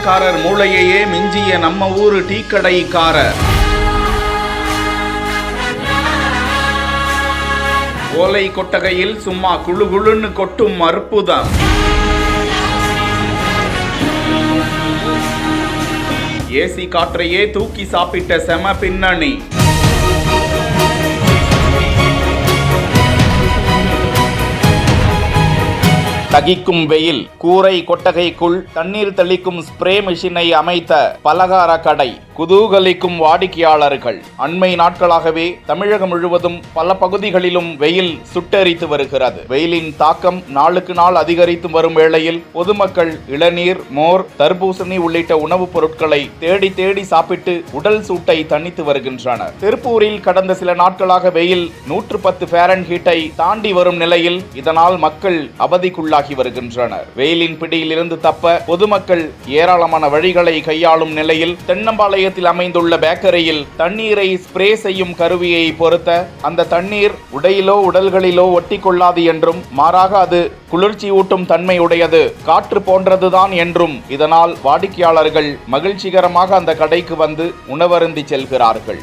கடைக்காரர் மூளையையே மிஞ்சிய நம்ம ஊரு டீ கடைக்காரர். ஓலை கொட்டகையில் சும்மா குழு குழுன்னு கொட்டும் அற்புதம். ஏசி காற்றையே தூக்கி சாப்பிட்ட செம பின்னணி. தகிக்கும் வெயில், கூரை கொட்டகைக்குள் தண்ணீர் தெளிக்கும் ஸ்ப்ரே மிஷினை அமைத்த பலகார கடை, குதூகலிக்கும் வாடிக்கையாளர்கள். அண்மை நாட்களாகவே தமிழகம் முழுவதும் பல பகுதிகளிலும் வெயில் சுட்டெரித்து வருகிறது. வெயிலின் தாக்கம் நாளுக்கு நாள் அதிகரித்து வரும் வேளையில் பொதுமக்கள் இளநீர், மோர், தர்பூசணி உள்ளிட்ட உணவுப் பொருட்களை தேடி தேடி சாப்பிட்டு உடல் சூட்டை தணித்து வருகின்றனர். திருப்பூரில் கடந்த சில நாட்களாக வெயில் 110 ஃபாரன்ஹீட்டை தாண்டி வரும் நிலையில் இதனால் மக்கள் அவதிக்குள்ளாக வருகின்றனர். வெயிலின் பிடியில் இருந்து தப்ப பொதுமக்கள் ஏராளமான வழிகளை கையாளும் நிலையில் தென்னம்பாளையத்தில் அமைந்துள்ள பேக்கரியில் தண்ணீரை ஸ்ப்ரே செய்யும் கருவியை பொருத்த அந்த தண்ணீர் உடையிலோ உடல்களிலோ ஒட்டி கொள்ளாது என்றும் மாறாக அது குளிர்ச்சி ஊட்டும் தன்மை உடையது, காற்று போன்றதுதான் என்றும் இதனால் வாடிக்கையாளர்கள் மகிழ்ச்சிகரமாக அந்த கடைக்கு வந்து உணவருந்தி செல்கிறார்கள்.